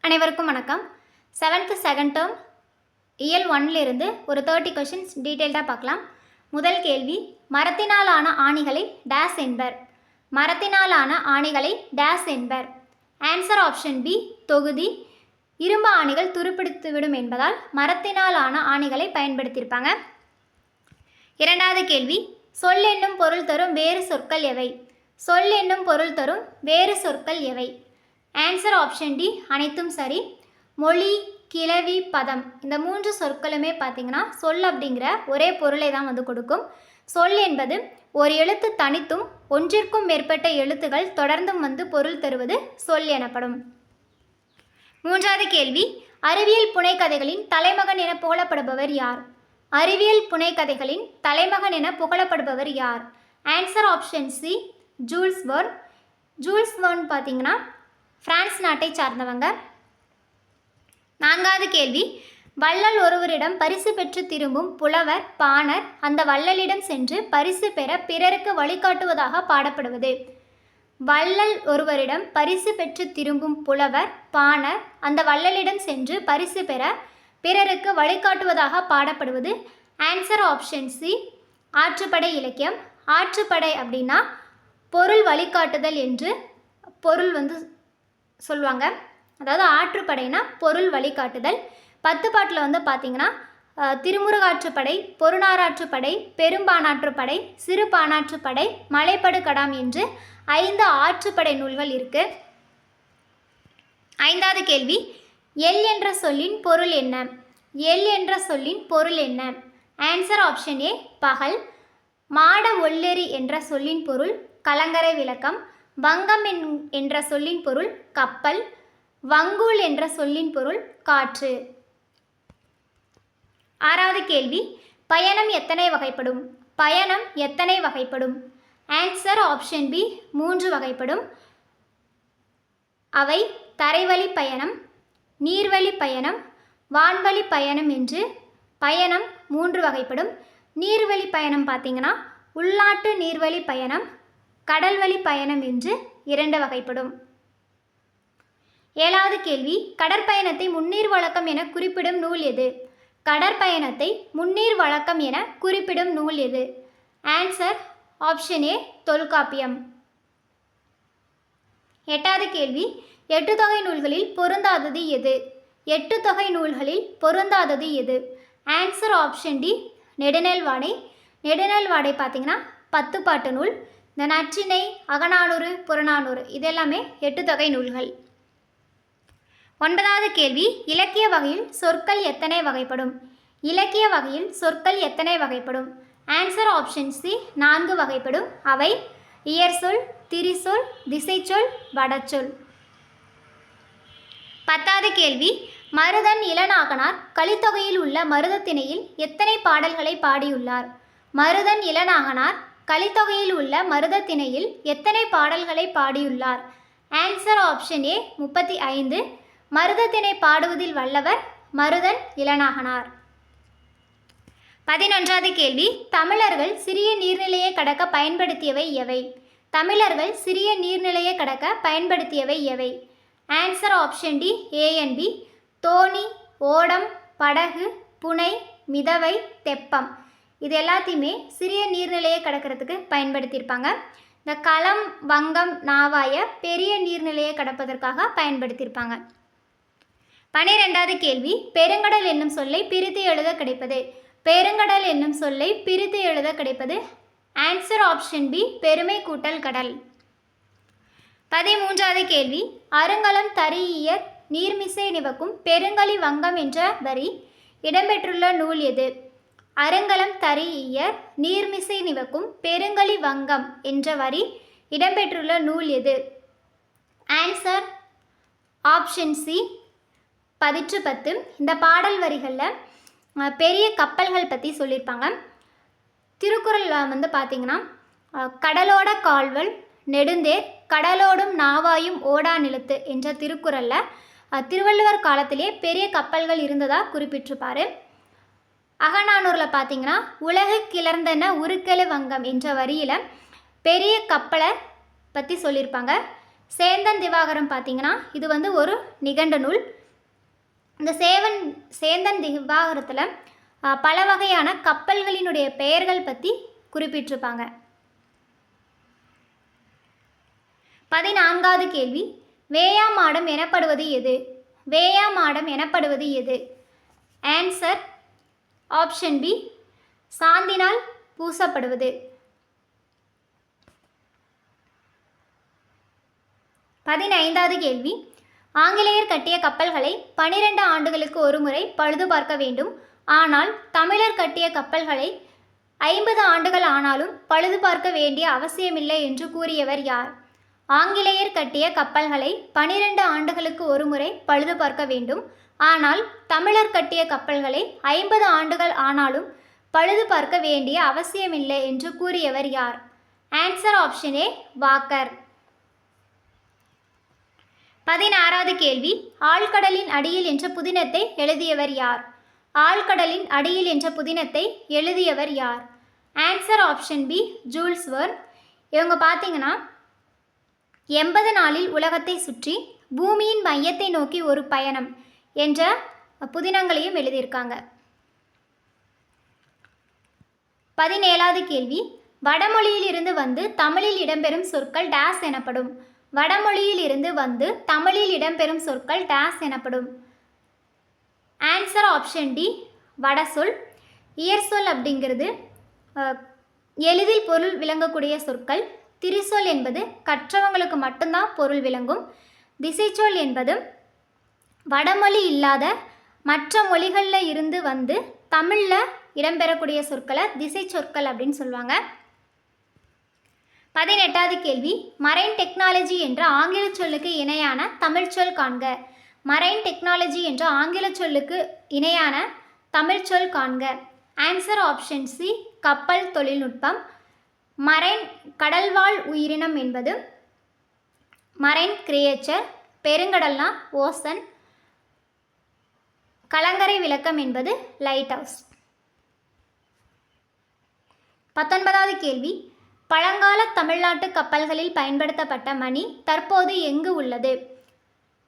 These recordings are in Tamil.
அனைவருக்கும் வணக்கம். 7th செகண்ட் டேர்ம் இயல் 1லிருந்து ஒரு 30 கொஷின்ஸ் டீட்டெயில்டாக பார்க்கலாம். முதல் கேள்வி, மரத்தினாலான ஆணிகளை டேஸ் என்பர். மரத்தினாலான ஆணிகளை டேஸ் என்பர். ஆன்சர் ஆப்ஷன் பி, தொகுதி. இரும்பு ஆணிகள் துருப்பிடித்துவிடும் என்பதால் மரத்தினாலான ஆணிகளை பயன்படுத்தியிருப்பாங்க. இரண்டாவது கேள்வி, சொல் என்னும் பொருள் தரும் வேறு சொற்கள் எவை? சொல் என்னும் பொருள் தரும் வேறு சொற்கள் எவை? ஆன்சர் ஆப்ஷன் டி, அனைத்தும் சரி. மொழி, கிளவி, பதம் இந்த 3 சொற்களுமே பார்த்தீங்கன்னா சொல் அப்படிங்கிற ஒரே பொருளை தான் கொடுக்கும். சொல் என்பது ஒரு எழுத்து தனித்தும் ஒன்றிற்கும் மேற்பட்ட எழுத்துகள் தொடர்ந்தும் பொருள் தருவது சொல் எனப்படும். மூன்றாவது கேள்வி, அறிவியல் புனைகதைகளின் தலைமகன் என புகழப்படுபவர் யார்? அறிவியல் புனைகதைகளின் தலைமகன் என புகழப்படுபவர் யார்? Answer option C, Jules Verne. Jules Verne பார்த்தீங்கன்னா பிரான்ஸ் நாட்டை சார்ந்தவங்க. நான்காவது கேள்வி, வள்ளல் ஒருவரிடம் பரிசு பெற்று திரும்பும் புலவர் பாணர் அந்த வள்ளலிடம் சென்று பரிசு பெற பிறருக்கு வழிகாட்டுவதாக பாடப்படுவது. வள்ளல் ஒருவரிடம் பரிசு பெற்று திரும்பும் புலவர் பாணர் அந்த வள்ளலிடம் சென்று பரிசு பெற பிறருக்கு வழிகாட்டுவதாக பாடப்படுவது. ஆன்சர் ஆப்ஷன் சி, ஆற்றுப்படை இலக்கியம். ஆற்றுப்படை அப்படின்னா பொருள் வழிகாட்டுதல் என்று பொருள் சொல்லுவாங்க. அதாவது ஆற்றுப்படைனா பொருள் வழிகாட்டுதல். 10 பாட்டில் பார்த்தீங்கன்னா திருமுருகாற்றுப்படை, பொருநாராற்றுப்படை, பெரும்பானாற்றுப்படை, சிறு பானாற்றுப்படை, மலைப்படு கடாம் என்று 5 ஆற்றுப்படை நூல்கள் இருக்கு. ஐந்தாவது கேள்வி, எல் என்ற சொல்லின் பொருள் என்ன? எல் என்ற சொல்லின் பொருள் என்ன? ஆன்சர் ஆப்ஷன் ஏ, பகல். மாட ஒல்லெறி என்ற சொல்லின் பொருள் கலங்கரை விளக்கம். வங்கம் என்ற சொல்லின் பொருள் கப்பல். வங்கூல் என்ற சொல்லின் பொருள் காற்று. ஆறாவது கேள்வி, பயணம் எத்தனை வகைப்படும்? பயணம் எத்தனை வகைப்படும்? ஆன்சர் ஆப்ஷன் பி, 3 வகைப்படும். அவை தரைவழி பயணம், நீர்வழி பயணம், வான்வழி பயணம் என்று பயணம் 3 வகைப்படும். நீர்வழி பயணம் பார்த்தீங்கன்னா உள்நாட்டு நீர்வழி பயணம், கடல்வழி பயணம் என்று 2 வகைப்படும். ஏழாவது கேள்வி, கடற்பயணத்தை முன்னீர் வழக்கம் என குறிப்பிடும் நூல் எது? கடற்பயணத்தை முன்னீர் வழக்கம் என குறிப்பிடும் நூல் எது? ஆன்சர் ஆப்ஷன் ஏ, தொல்காப்பியம். எட்டாவது கேள்வி, 8 தொகை நூல்களில் பொருந்தாதது எது? 8 தொகை நூல்களில் பொருந்தாதது எது? Answer option D, Nedunalvadai. Nedunalvadai பார்த்தீங்கன்னா 10 பாட்டு நூல். இந்த நற்றிணை, அகநானூறு, புறநானூறு இதெல்லாமே 8 தொகை நூல்கள். 9வது கேள்வி, இலக்கிய வகையில் சொற்கள் எத்தனை வகைப்படும்? இலக்கிய வகையில் சொற்கள் எத்தனை வகைப்படும்? ஆன்சர் ஆப்ஷன் சி, 4 வகைப்படும். அவை இயற்சொல், திரிசொல், திசைச்சொல், வடச்சொல். 10வது கேள்வி, மருதன் இளநாகனார் கலித்தொகையில் உள்ள மருதத்திணையில் எத்தனை பாடல்களை பாடியுள்ளார்? மருதன் இளநாகனார் கலித்தொகையில் உள்ள மருதத்திணையில் எத்தனை பாடல்களை பாடியுள்ளார்? ஆன்சர் ஆப்ஷன் ஏ, 35. மருதத்திணை பாடுவதில் வல்லவர் மருதன் இளநாகனார். 11வது கேள்வி, தமிழர்கள் சிறிய நீர்நிலையை கடக்க பயன்படுத்தியவை எவை? தமிழர்கள் சிறிய நீர்நிலையை கடக்க பயன்படுத்தியவை எவை? Answer option D, A and B. தோணி, ஓடம், படகு, புனை, மிதவை, தெப்பம் இது எல்லாத்தையுமே சிறிய நீர்நிலையை கடக்கிறதுக்கு பயன்படுத்தியிருப்பாங்க. இந்த களம், வங்கம், நாவாய பெரிய நீர்நிலையை கடப்பதற்காக பயன்படுத்தியிருப்பாங்க. 12வது கேள்வி, பெருங்கடல் என்னும் சொல்லை பிரித்து எழுத கிடைப்பது? பெருங்கடல் என்னும் சொல்லை பிரித்து எழுத கிடைப்பது. ஆன்சர் ஆப்ஷன் பி, பெருமை கூட்டல் கடல். 13வது கேள்வி, அருங்கலம் தரீஇயர் நீர்மிசை நிவக்கும் பெருங்கலி வங்கம் என்ற வரி இடம்பெற்றுள்ள நூல் எது? அருங்கலம் தரீஇயர் நீர்மிசை நிவக்கும் பெருங்கலி வங்கம் என்ற வரி இடம்பெற்றுள்ள நூல் எது? Answer option C, 10. இந்த பாடல் வரிகளில் பெரிய கப்பல்கள் பற்றி சொல்லியிருப்பாங்க. திருக்குறள் பார்த்தீங்கன்னா கடலோட கால்வல் நெடுந்தேர் கடலோடும் நாவாயும் ஓடா நிலத்து என்ற திருக்குறளில் திருவள்ளுவர் காலத்திலே பெரிய கப்பல்கள் இருந்ததாக குறிப்பிட்டிருப்பார். அகநானூரில் பார்த்தீங்கன்னா உலகு கிளர்ந்தன உருக்கெழு வங்கம் என்ற வரியில் பெரிய கப்பலை பற்றி சொல்லியிருப்பாங்க. சேந்தன் திவாகரம் பார்த்தீங்கன்னா இது வந்து ஒரு நிகண்டு நூல். இந்த சேந்தன் திவாகரத்தில் பல வகையான கப்பல்களினுடைய பெயர்கள் பற்றி குறிப்பிட்டிருப்பாங்க. 14வது கேள்வி, வேயாமாடம் எனப்படுவது எது? வேயாமாடம் எனப்படுவது எது? ஆன்சர் ஆப்ஷன் பி, சாந்தினால் பூசப்படுவது. 15வது கேள்வி, ஆங்கிலேயர் கட்டிய கப்பல்களை 12 ஆண்டுகளுக்கு ஒரு முறை பழுது பார்க்க வேண்டும். ஆனால் தமிழர் கட்டிய கப்பல்களை 50 ஆண்டுகள் ஆனாலும் பழுது பார்க்க வேண்டிய அவசியமில்லை என்று கூறியவர் யார்? ஆங்கிலேயர் கட்டிய கப்பல்களை 12 ஆண்டுகளுக்கு ஒரு முறை பழுது பார்க்க வேண்டும். ஆனால் தமிழர் கட்டிய கப்பல்களை 50 ஆண்டுகள் ஆனாலும் பழுது பார்க்க வேண்டிய அவசியமில்லை என்று கூறியவர் யார்? Answer option A, Walker. 16வது கேள்வி, ஆழ்கடலின் அடியில் என்ற புதினத்தை எழுதியவர் யார்? ஆழ்கடலின் அடியில் என்ற புதினத்தை எழுதியவர் யார்? Answer option B, Jules Verne. இவங்க பார்த்தீங்கன்னா 80 நாளில் உலகத்தை சுற்றி பூமியின் மையத்தை நோக்கி ஒரு பயணம் என்ற புதினங்களையும் எழுதியிருக்காங்க. 17வது கேள்வி, வடமொழியில் இருந்து வந்து தமிழில் இடம்பெறும் சொற்கள் டேஸ் எனப்படும். வடமொழியில் இருந்து வந்து தமிழில் இடம்பெறும் சொற்கள் டேஸ் எனப்படும். ஆன்சர் ஆப்ஷன் டி, வடசொல். இயற்சொல் அப்படிங்கிறது எளிதில் பொருள் விளங்கக்கூடிய சொற்கள். திரிசொல் என்பது கற்றவங்களுக்கு மட்டும்தான் பொருள் விளங்கும். திசைச்சொல் என்பது வடமொழி இல்லாத மற்ற மொழிகளில் இருந்து வந்து தமிழில் இடம்பெறக்கூடிய சொற்களை திசை சொற்கள் அப்படின்னு சொல்லுவாங்க. 18வது கேள்வி, மரைன் டெக்னாலஜி என்ற ஆங்கில சொல்லுக்கு இணையான தமிழ் சொல் காண்க. மரைன் டெக்னாலஜி என்ற ஆங்கில சொல்லுக்கு இணையான தமிழ் சொல் காண்க. ஆன்சர் ஆப்ஷன் சி, கப்பல் தொழில்நுட்பம். மரைன் கடல்வாழ் உயிரினம் என்பது மரைன் கிரியேச்சர். பெருங்கடல்னா ஓசன். கலங்கரை விளக்கம் என்பது லைட் ஹவுஸ். 19வது கேள்வி, பழங்கால தமிழ்நாட்டு கப்பல்களில் பயன்படுத்தப்பட்ட மணி தற்போது எங்கு உள்ளது?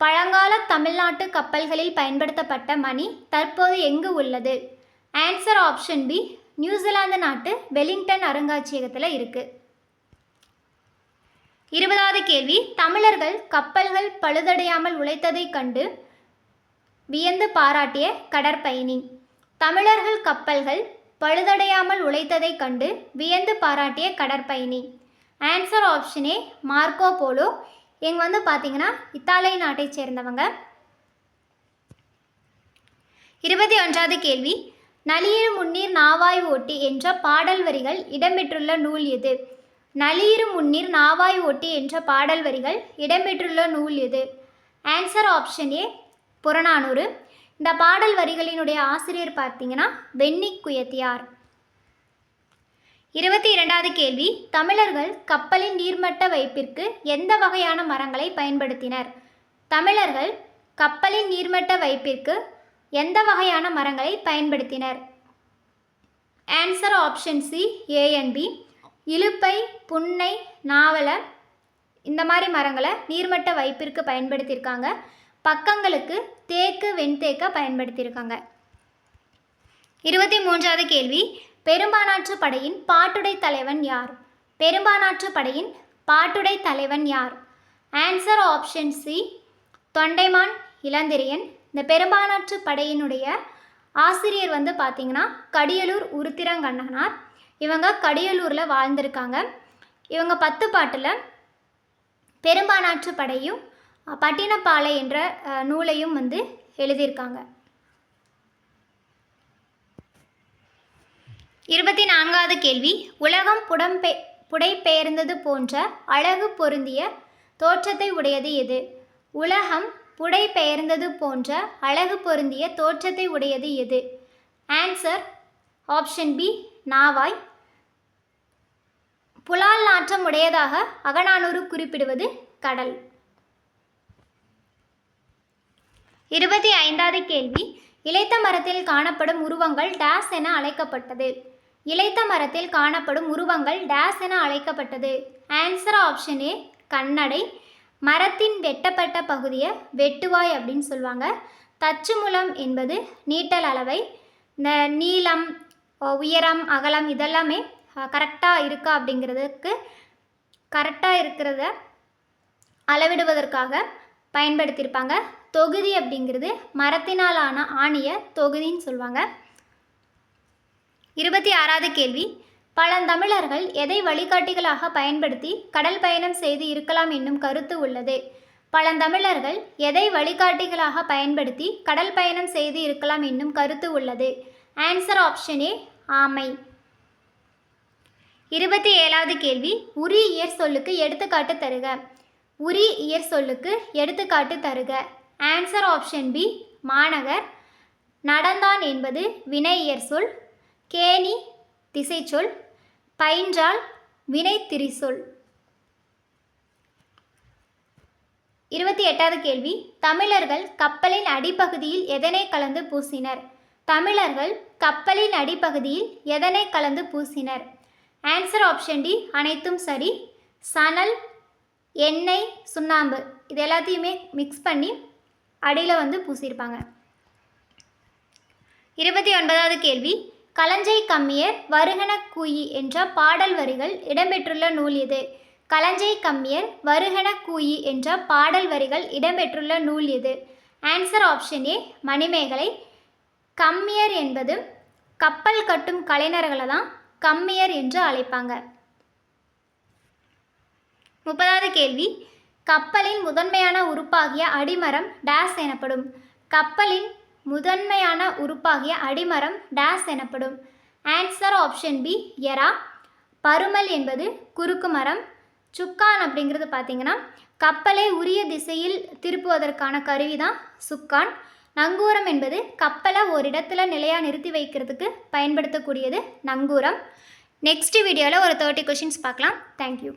பழங்கால தமிழ்நாட்டு கப்பல்களில் பயன்படுத்தப்பட்ட மணி தற்போது எங்கு உள்ளது? ஆன்சர் ஆப்ஷன் பி, நியூசிலாந்து நாட்டு வெலிங்டன் அருங்காட்சியகத்தில் இருக்குது. 20வது கேள்வி, தமிழர்கள் கப்பல்கள் பழுதடையாமல் உழைத்ததை கண்டு வியந்து பாராட்டிய கடற்பயணி. தமிழர்கள் கப்பல்கள் பழுதடையாமல் உழைத்ததை கண்டு வியந்து பாராட்டிய கடற்பயணி. Answer option A, Marco Polo. இவங்க வந்து பார்த்தீங்கன்னா இத்தாலி நாட்டை சேர்ந்தவங்க. 21வது கேள்வி, நளியிரு முன்னீர் நாவாய் ஓட்டி என்ற பாடல் வரிகள் இடம்பெற்றுள்ள நூல் எது? நளியிரு முன்னீர் நாவாய் ஓட்டி என்ற பாடல் வரிகள் இடம்பெற்றுள்ள நூல் எது? ஆன்சர் ஆப்ஷன் ஏ, புறநானூறு. இந்த பாடல் வரிகளினுடைய ஆசிரியர் பார்த்தீங்கன்னா வெண்ணிக் குயத்தியார். 22வது கேள்வி, தமிழர்கள் கப்பலின் நீர்மட்ட வைப்பிற்கு எந்த வகையான மரங்களை பயன்படுத்தினர்? தமிழர்கள் கப்பலின் நீர்மட்ட வைப்பிற்கு எந்த வகையான மரங்களை பயன்படுத்தினர்? Answer option C, A and B. இலுப்பை, புன்னை, நாவல இந்த மாதிரி மரங்களை நீர்மட்ட வைப்பிற்கு பயன்படுத்தியிருக்காங்க. பக்கங்களுக்கு தேக்கு, வெண்தேக்க பயன்படுத்தியிருக்காங்க. 23வது கேள்வி, பெரும்பானாற்று படையின் பாட்டுடை தலைவன் யார்? பெரும்பானாற்று படையின் பாட்டுடை தலைவன் யார்? Answer option C, Thondaiman Ilanthiraiyan. இந்த பெரும்பானாற்று படையினுடைய ஆசிரியர் வந்து பார்த்திங்கன்னா கடியலூர் உருத்திரங்கண்ணனார். இவங்க கடியலூரில் வாழ்ந்திருக்காங்க. இவங்க 10 பாட்டில் பெரும்பானாற்று படையும் பட்டினப்பாலை என்ற நூலையும் வந்து எழுதியிருக்காங்க. 24வது கேள்வி, உலகம் புடைபெயர்ந்தது போன்ற அழகு பொருந்திய தோற்றத்தை உடையது எது? உலகம் புடைபெயர்ந்தது போன்ற அழகு பொருந்திய தோற்றத்தை உடையது எது? ஆன்சர் ஆப்ஷன் பி, நாவாய். புலால் நாற்றம் உடையதாக அகநானூறு குறிப்பிடுவது கடல். 25வது கேள்வி, இளைத்த மரத்தில் காணப்படும் உருவங்கள் டேஸ் என அழைக்கப்பட்டது. இளைத்த மரத்தில் காணப்படும் உருவங்கள் டேஸ் என அழைக்கப்பட்டது. ஆன்சர் ஆப்ஷன் ஏ, கண்ணடை. மரத்தின் வெட்டப்பட்ட பகுதியை வெட்டுவாய் அப்படின்னு சொல்லுவாங்க. தச்சுமுலம் என்பது நீட்டல் அளவை. இந்த நீளம், உயரம், அகலம் இதெல்லாமே கரெக்டாக இருக்கா அப்படிங்கிறதுக்கு கரெக்டாக இருக்கிறத அளவிடுவதற்காக பயன்படுத்தியிருப்பாங்க. தொகுதி அப்படிங்கிறது மரத்தினாலான ஆணியை தொகுதின்னு சொல்லுவாங்க. 26வது கேள்வி, பழந்தமிழர்கள் எதை வழிகாட்டிகளாக பயன்படுத்தி கடல் பயணம் செய்து இருக்கலாம் என்னும் கருத்து உள்ளது? பழந்தமிழர்கள் எதை வழிகாட்டிகளாக பயன்படுத்தி கடல் பயணம் செய்து இருக்கலாம் என்னும் கருத்து உள்ளது? ஆன்சர் ஆப்ஷன் ஏ, ஆமை. 27வது கேள்வி, உரி இயற் சொல்லுக்கு எடுத்துக்காட்டு தருக. உரி இயற் சொல்லுக்கு எடுத்துக்காட்டு தருக. ஆன்சர் ஆப்ஷன் பி, மாநகர். நடந்தான் என்பது வினை இயற் சொல். கேணி திசைச்சொல். பயின்றால் வினை திரிசொல். 28வது கேள்வி, தமிழர்கள் கப்பலின் அடிப்பகுதியில் எதனை கலந்து பூசினர்? தமிழர்கள் கப்பலின் அடிப்பகுதியில் எதனை கலந்து பூசினர்? ஆன்சர் ஆப்ஷன் டி, அனைத்தும் சரி. சணல், எண்ணெய், சுண்ணாம்பு இது எல்லாத்தையுமே மிக்ஸ் பண்ணி அடியில் பூசியிருப்பாங்க. 29வது கேள்வி, களஞ்சை கம்மியர் வருகன கூயி என்ற பாடல் வரிகள் இடம்பெற்றுள்ள நூல் எது? களஞ்சை கம்மியர் வருகன கூயி என்ற பாடல் வரிகள் இடம்பெற்றுள்ள நூல் எது? Answer option A, Manimekalai. கம்மியர் என்பது கப்பல் கட்டும் கலைஞர்களை தான் கம்மியர் என்று அழைப்பாங்க. 30வது கேள்வி, கப்பலின் முதன்மையான உறுப்பாகிய அடிமரம் டேஸ் எனப்படும். கப்பலின் முதன்மையான உறுப்பாகிய அடிமரம் டேஸ் எனப்படும். ஆன்சர் ஆப்ஷன் பி, எரா. பருமல் என்பது குறுக்கு மரம். சுக்கான் அப்படிங்கிறது பார்த்திங்கன்னா கப்பலை உரிய திசையில் திருப்புவதற்கான கருவி தான் சுக்கான். நங்கூரம் என்பது கப்பலை ஒரு இடத்துல நிலையாக நிறுத்தி வைக்கிறதுக்கு பயன்படுத்தக்கூடியது நங்கூரம். நெக்ஸ்ட் வீடியோவில் ஒரு 30 கொஷின்ஸ் பார்க்கலாம். தேங்க்யூ.